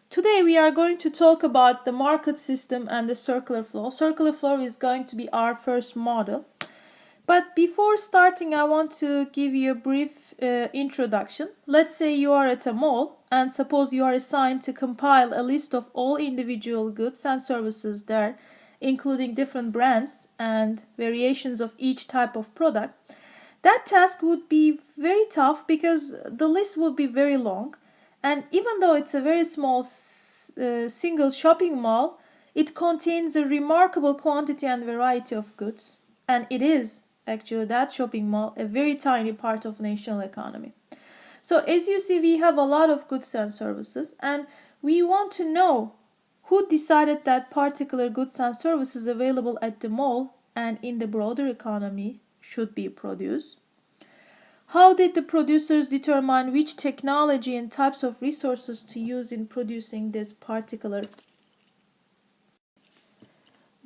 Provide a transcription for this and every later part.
Today we are going to talk about the market system and the circular flow. Circular flow is going to be our first model. But before starting, I want to give you a brief introduction. Let's say you are at a mall and suppose you are assigned to compile a list of all individual goods and services there, including different brands and variations of each type of product. That task would be very tough because the list would be very long. And even though it's a very small single shopping mall, it contains a remarkable quantity and variety of goods. And it is actually that shopping mall a very tiny part of national economy. So as you see, we have a lot of goods and services, and we want to know who decided that particular goods and services available at the mall and in the broader economy should be produced. How did the producers determine which technology and types of resources to use in producing this particular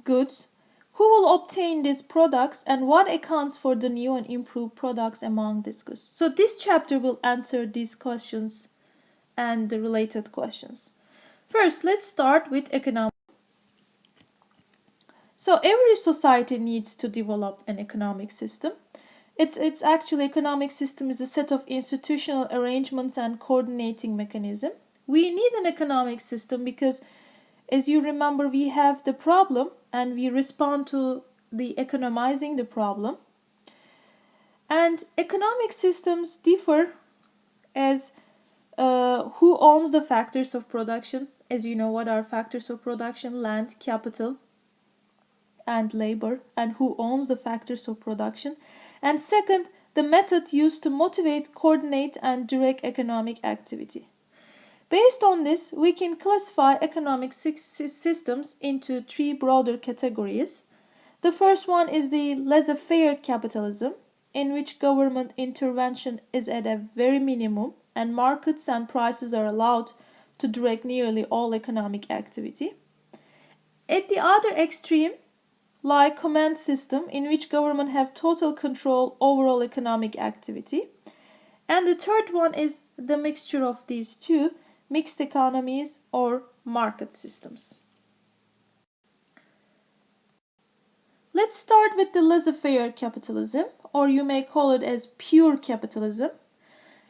goods? Who will obtain these products and what accounts for the new and improved products among these goods? So this chapter will answer these questions and the related questions. First, let's start with economics. So every society needs to develop an economic system. It's actually economic system is a set of institutional arrangements and coordinating mechanism. We need an economic system because, as you remember, we have the problem and we respond to the economizing the problem. And economic systems differ as who owns the factors of production. As you know, what are factors of production? Land, capital, and labor, and who owns the factors of production. And second, the method used to motivate, coordinate, and direct economic activity. Based on this, we can classify economic systems into three broader categories. The first one is the laissez-faire capitalism, in which government intervention is at a very minimum and markets and prices are allowed to direct nearly all economic activity. At the other extreme, like command system, in which government have total control over all economic activity. And the third one is the mixture of these two, mixed economies or market systems. Let's start with the laissez-faire capitalism, or you may call it as pure capitalism.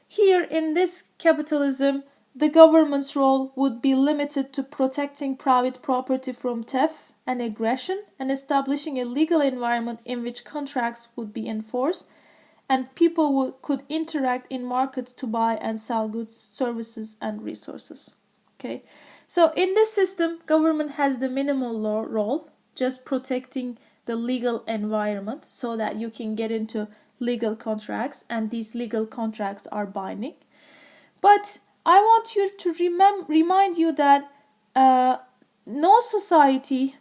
Here in this capitalism, the government's role would be limited to protecting private property from theft and aggression and establishing a legal environment in which contracts would be enforced and people could interact in markets to buy and sell goods, services, and resources. Okay, so in this system, government has the minimal role, just protecting the legal environment so that you can get into legal contracts and these legal contracts are binding. But I want you to remind you that no society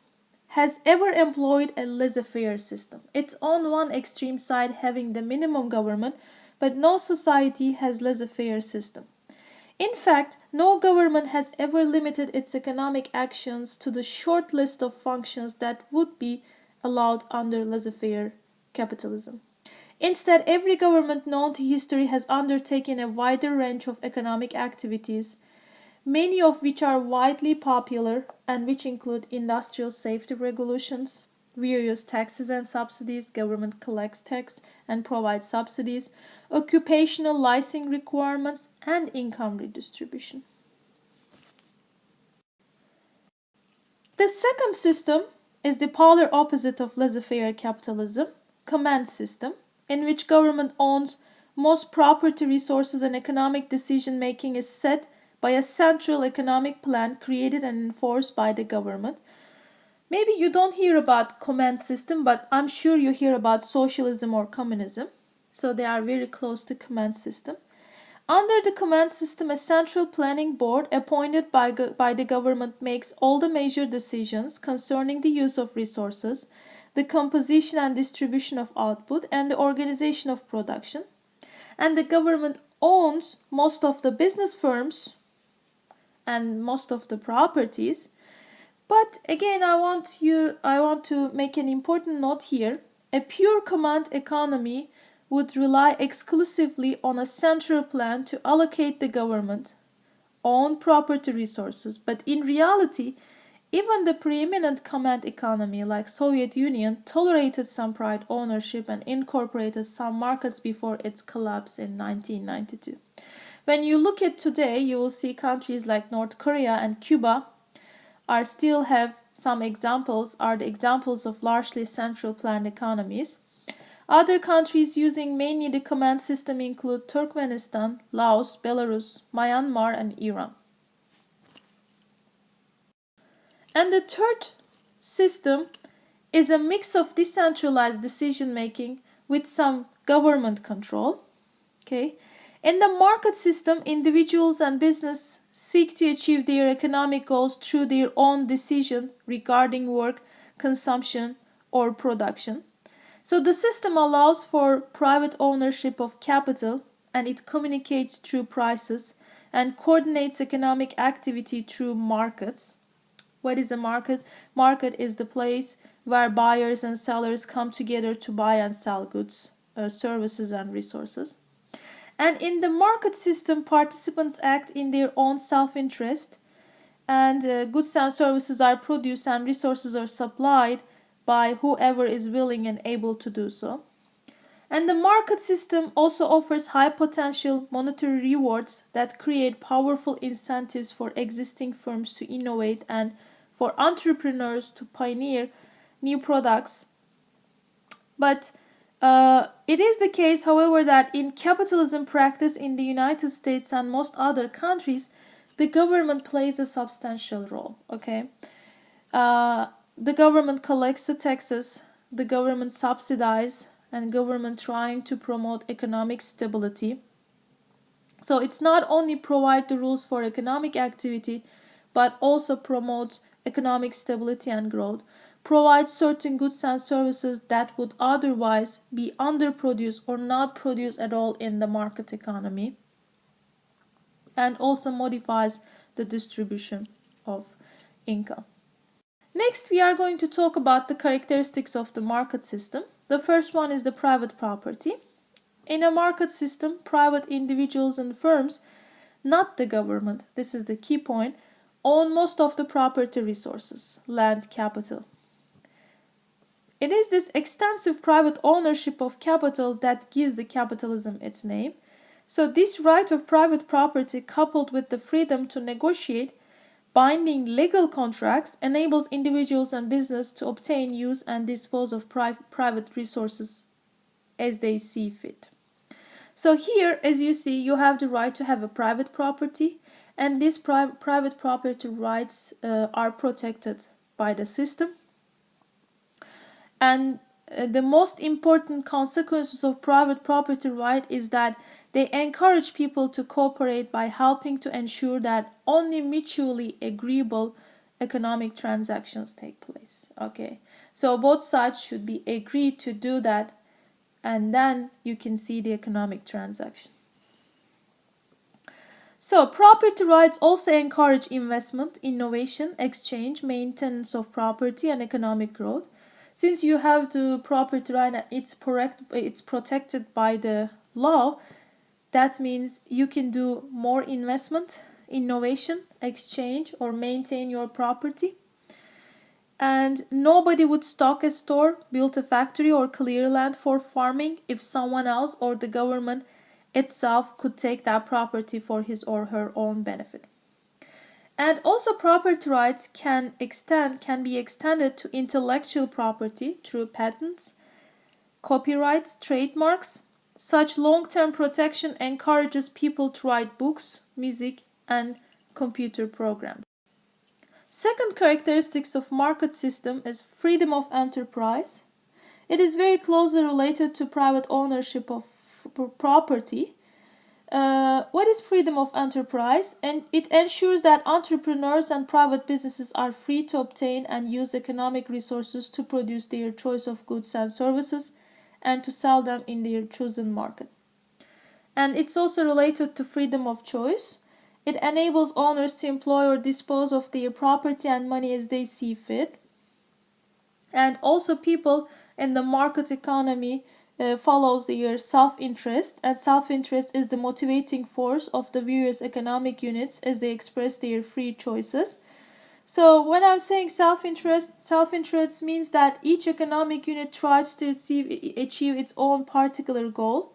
has ever employed a laissez-faire system. It's on one extreme side having the minimum government, but no society has laissez-faire system. In fact, no government has ever limited its economic actions to the short list of functions that would be allowed under laissez-faire capitalism. Instead, every government known to history has undertaken a wider range of economic activities, many of which are widely popular and which include industrial safety regulations, various taxes and subsidies, government collects tax and provides subsidies, occupational licensing requirements, and income redistribution. The second system is the polar opposite of laissez-faire capitalism, command system, in which government owns most property resources and economic decision making is set by a central economic plan created and enforced by the government. Maybe you don't hear about command system, but I'm sure you hear about socialism or communism. So they are very close to command system. Under the command system, a central planning board appointed by the government makes all the major decisions concerning the use of resources, the composition and distribution of output, and the organization of production. And the government owns most of the business firms and most of the properties. But again, I want to make an important note here. A pure command economy would rely exclusively on a central plan to allocate the government own property resources. But in reality, even the preeminent command economy like Soviet Union tolerated some private ownership and incorporated some markets before its collapse in 1992. When you look at today, you will see countries like North Korea and Cuba are still have some examples, are the examples of largely central planned economies. Other countries using mainly the command system include Turkmenistan, Laos, Belarus, Myanmar, and Iran. And the third system is a mix of decentralized decision making with some government control. Okay. In the market system, individuals and business seek to achieve their economic goals through their own decision regarding work, consumption, or production. So the system allows for private ownership of capital, and it communicates through prices and coordinates economic activity through markets. What is a market? Market is the place where buyers and sellers come together to buy and sell goods, services, and resources. And in the market system, participants act in their own self-interest, and goods and services are produced and resources are supplied by whoever is willing and able to do so. And the market system also offers high potential monetary rewards that create powerful incentives for existing firms to innovate and for entrepreneurs to pioneer new products. But it is the case, however, that in capitalism practice in the United States and most other countries, the government plays a substantial role. Okay, the government collects the taxes, the government subsidizes, and government trying to promote economic stability. So it's not only provide the rules for economic activity, but also promotes economic stability and growth, provides certain goods and services that would otherwise be underproduced or not produced at all in the market economy, and also modifies the distribution of income. Next, we are going to talk about the characteristics of the market system. The first one is the private property. In a market system, private individuals and firms, not the government, this is the key point, own most of the property resources, land, capital. It is this extensive private ownership of capital that gives the capitalism its name. So this right of private property, coupled with the freedom to negotiate binding legal contracts, enables individuals and business to obtain, use, and dispose of private resources as they see fit. So here, as you see, you have the right to have a private property, and these private property rights are protected by the system. And the most important consequences of private property right is that they encourage people to cooperate by helping to ensure that only mutually agreeable economic transactions take place. Okay, so both sides should be agreed to do that, and then you can see the economic transaction. So property rights also encourage investment, innovation, exchange, maintenance of property, and economic growth. Since you have the property right and it's protected by the law, that means you can do more investment, innovation, exchange, or maintain your property. And nobody would stock a store, build a factory, or clear land for farming if someone else or the government itself could take that property for his or her own benefit. And also property rights can be extended to intellectual property through patents, copyrights, trademarks. Such long-term protection encourages people to write books, music, and computer programs. Second characteristics of market system is freedom of enterprise. It is very closely related to private ownership of property. What is freedom of enterprise? And it ensures that entrepreneurs and private businesses are free to obtain and use economic resources to produce their choice of goods and services and to sell them in their chosen market. And it's also related to freedom of choice. It enables owners to employ or dispose of their property and money as they see fit. And also people in the market economy follows their self-interest, and self-interest is the motivating force of the various economic units as they express their free choices. So when I'm saying self-interest means that each economic unit tries to achieve its own particular goal.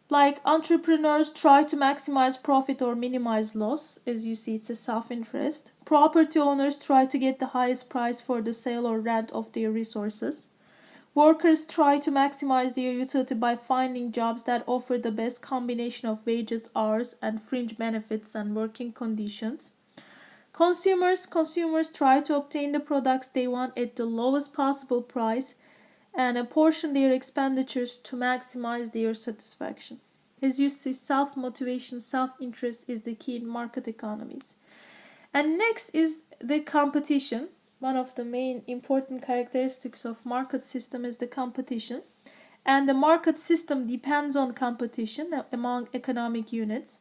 Like entrepreneurs try to maximize profit or minimize loss. As you see, it's a self-interest. Property owners try to get the highest price for the sale or rent of their resources. Workers try to maximize their utility by finding jobs that offer the best combination of wages, hours, and fringe benefits and working conditions. Consumers try to obtain the products they want at the lowest possible price and apportion their expenditures to maximize their satisfaction. As you see, self-motivation, self-interest is the key in market economies. And next is the competition. One of the main important characteristics of market system is the competition. And the market system depends on competition among economic units.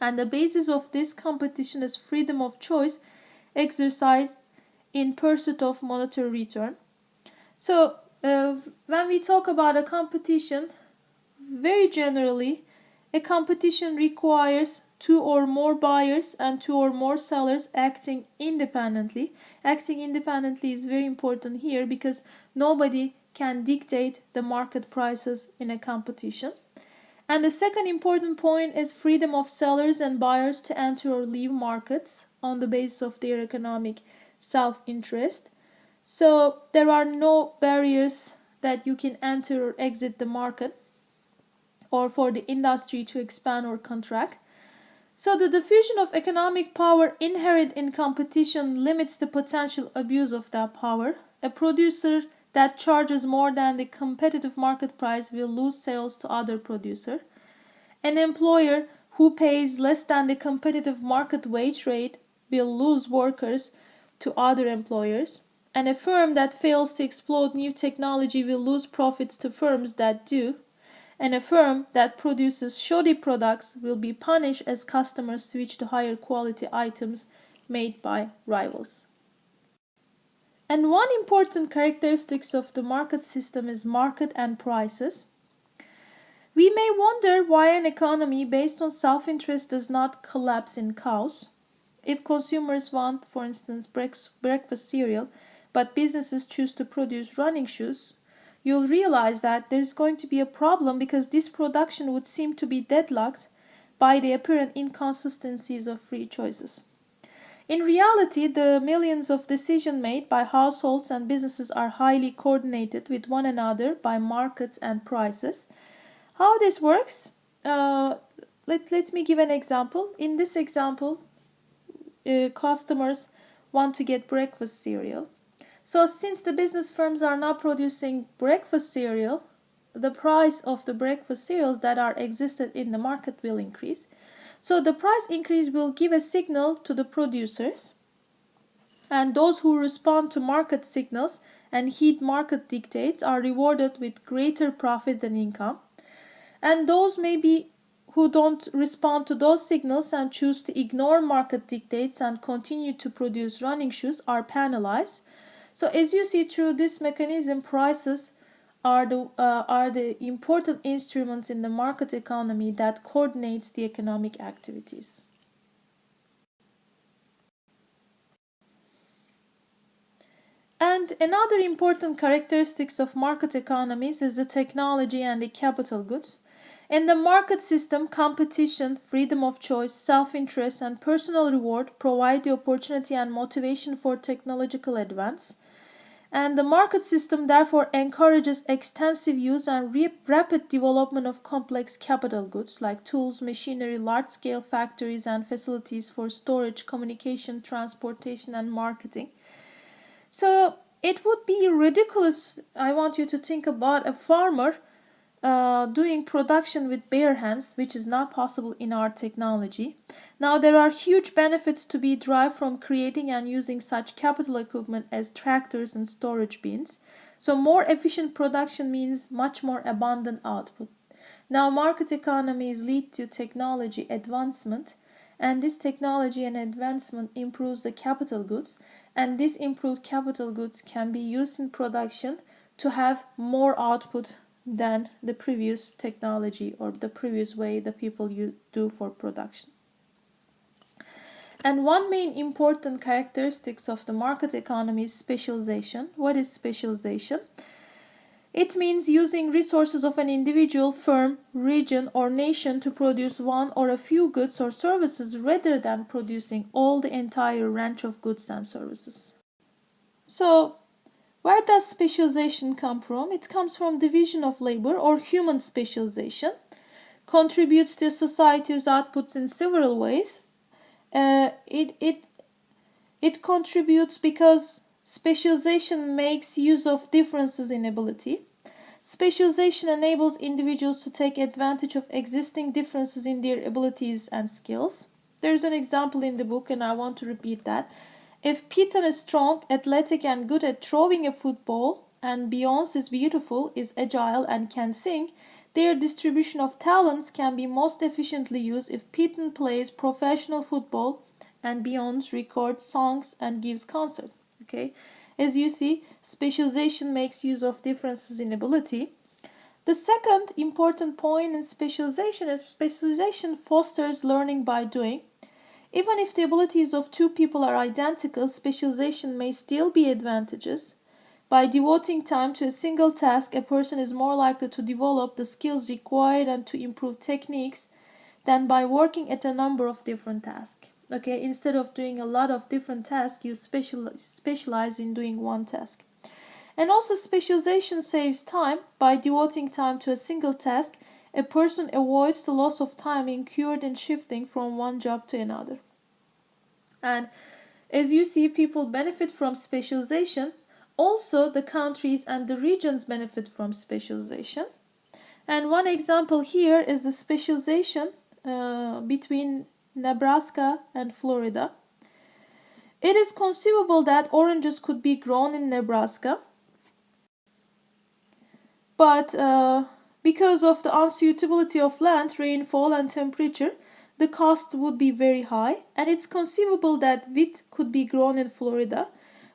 And the basis of this competition is freedom of choice exercised in pursuit of monetary return. So when we talk about a competition, very generally, a competition requires two or more buyers and two or more sellers acting independently. Acting independently is very important here because nobody can dictate the market prices in a competition. And the second important point is freedom of sellers and buyers to enter or leave markets on the basis of their economic self-interest. So there are no barriers that you can enter or exit the market or for the industry to expand or contract. So the diffusion of economic power inherent in competition limits the potential abuse of that power. A producer that charges more than the competitive market price will lose sales to other producer. An employer who pays less than the competitive market wage rate will lose workers to other employers. And a firm that fails to exploit new technology will lose profits to firms that do. And a firm that produces shoddy products will be punished as customers switch to higher quality items made by rivals. And one important characteristic of the market system is market and prices. We may wonder why an economy based on self-interest does not collapse in chaos. If consumers want, for instance, breakfast cereal, but businesses choose to produce running shoes, you'll realize that there's going to be a problem because this production would seem to be deadlocked by the apparent inconsistencies of free choices. In reality, the millions of decisions made by households and businesses are highly coordinated with one another by markets and prices. How this works? Let me give an example. In this example, customers want to get breakfast cereal. So since the business firms are not producing breakfast cereal, the price of the breakfast cereals that are existed in the market will increase. So the price increase will give a signal to the producers, and those who respond to market signals and heed market dictates are rewarded with greater profit than income. And those maybe who don't respond to those signals and choose to ignore market dictates and continue to produce running shoes are penalized. So as you see through this mechanism, prices are the important instruments in the market economy that coordinates the economic activities. And another important characteristics of market economies is the technology and the capital goods. In the market system, competition, freedom of choice, self-interest, and personal reward provide the opportunity and motivation for technological advance. And the market system therefore encourages extensive use and rapid development of complex capital goods like tools, machinery, large-scale factories, and facilities for storage, communication, transportation, and marketing. So it would be ridiculous. I want you to think about a farmer doing production with bare hands, which is not possible in our technology. Now, there are huge benefits to be derived from creating and using such capital equipment as tractors and storage bins. So, more efficient production means much more abundant output. Now, market economies lead to technology advancement, and this technology and advancement improves the capital goods, and this improved capital goods can be used in production to have more output than the previous technology or the previous way the people do for production. And one main important characteristics of the market economy is specialization. What is specialization? It means using resources of an individual firm, region, or nation to produce one or a few goods or services rather than producing all the entire range of goods and services. So, where does specialization come from? It comes from division of labor or human specialization. Contributes to society's outputs in several ways. It contributes because specialization makes use of differences in ability. Specialization enables individuals to take advantage of existing differences in their abilities and skills. There's an example in the book, and I want to repeat that. If Piton is strong, athletic, and good at throwing a football, and Beyoncé is beautiful, is agile, and can sing, their distribution of talents can be most efficiently used if Piton plays professional football and Beyoncé records songs and gives concerts. Okay, as you see, specialization makes use of differences in ability. The second important point in specialization is specialization fosters learning by doing. Even if the abilities of two people are identical, specialization may still be advantageous. By devoting time to a single task, a person is more likely to develop the skills required and to improve techniques than by working at a number of different tasks. Okay, instead of doing a lot of different tasks, you specialize in doing one task. And also specialization saves time. By devoting time to a single task, a person avoids the loss of time incurred in shifting from one job to another. And as you see, people benefit from specialization. Also, the countries and the regions benefit from specialization. And one example here is the specialization between Nebraska and Florida. It is conceivable that oranges could be grown in Nebraska, but because of the unsuitability of land, rainfall, and temperature, the cost would be very high, and it's conceivable that wheat could be grown in Florida,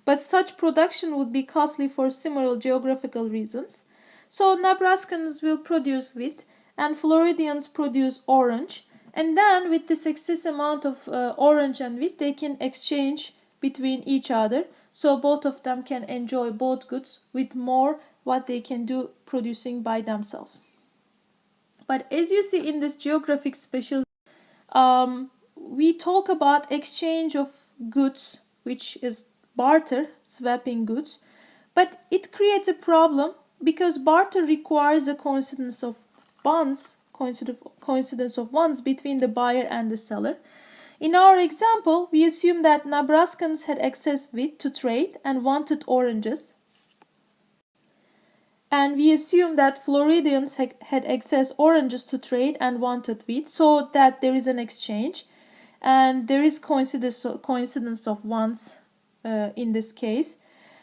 but such production would be costly for similar geographical reasons. So Nebraskans will produce wheat, and Floridians produce orange, and then with this excess amount of orange and wheat, they can exchange between each other, so both of them can enjoy both goods with more what they can do producing by themselves. But as you see in this geographic special, we talk about exchange of goods, which is barter, swapping goods, but it creates a problem because barter requires a coincidence of bonds, coincidence of ones between the buyer and the seller. In our example, we assume that Nebraskans had excess wheat to trade and wanted oranges. And we assume that Floridians had excess oranges to trade and wanted wheat, so that there is an exchange. And there is coincidence of ones in this case.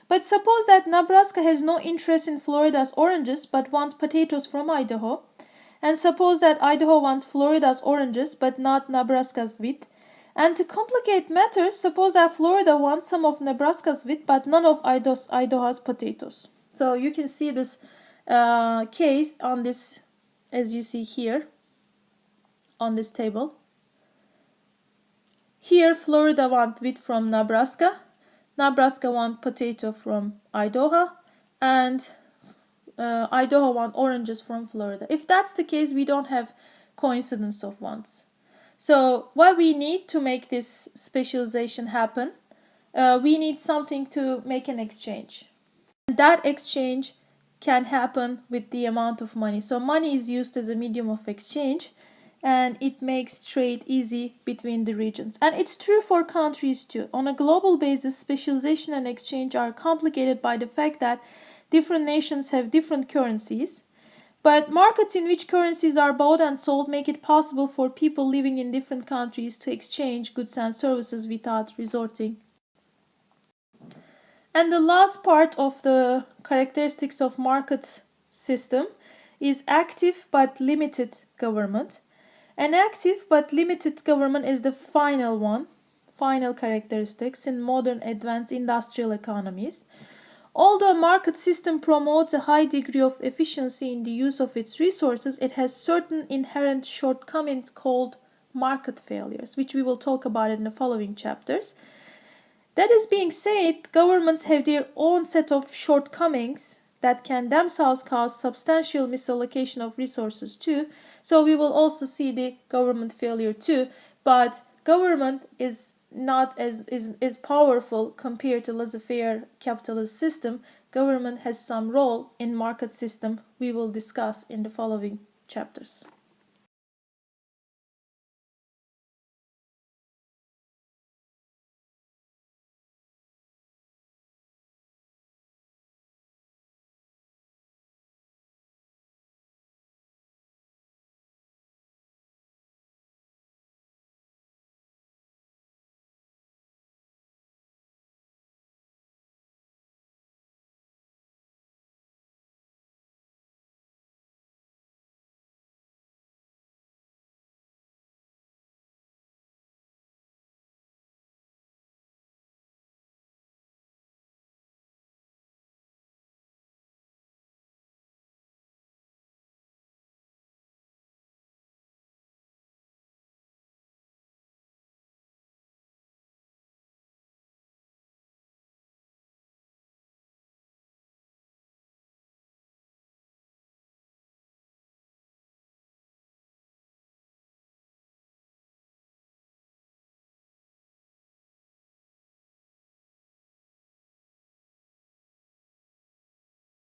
But suppose that Nebraska has no interest in Florida's oranges but wants potatoes from Idaho. And suppose that Idaho wants Florida's oranges but not Nebraska's wheat. And to complicate matters, suppose that Florida wants some of Nebraska's wheat but none of Idaho's potatoes. So you can see this case on this, as you see here, on this table. Here, Florida wants wheat from Nebraska. Nebraska wants potato from Idaho. And Idaho wants oranges from Florida. If that's the case, we don't have coincidence of wants. So what we need to make this specialization happen, we need something to make an exchange. And that exchange can happen with the amount of money. So money is used as a medium of exchange, and it makes trade easy between the regions. And it's true for countries too. On a global basis, specialization and exchange are complicated by the fact that different nations have different currencies. But markets in which currencies are bought and sold make it possible for people living in different countries to exchange goods and services without resorting. And the last part of the characteristics of market system is active but limited government. An active but limited government is the final characteristics in modern advanced industrial economies. Although a market system promotes a high degree of efficiency in the use of its resources, it has certain inherent shortcomings called market failures, which we will talk about in the following chapters. That is being said, governments have their own set of shortcomings that can themselves cause substantial misallocation of resources too. So we will also see the government failure too, but government is not as powerful compared to laissez-faire capitalist system. Government has some role in market system we will discuss in the following chapters.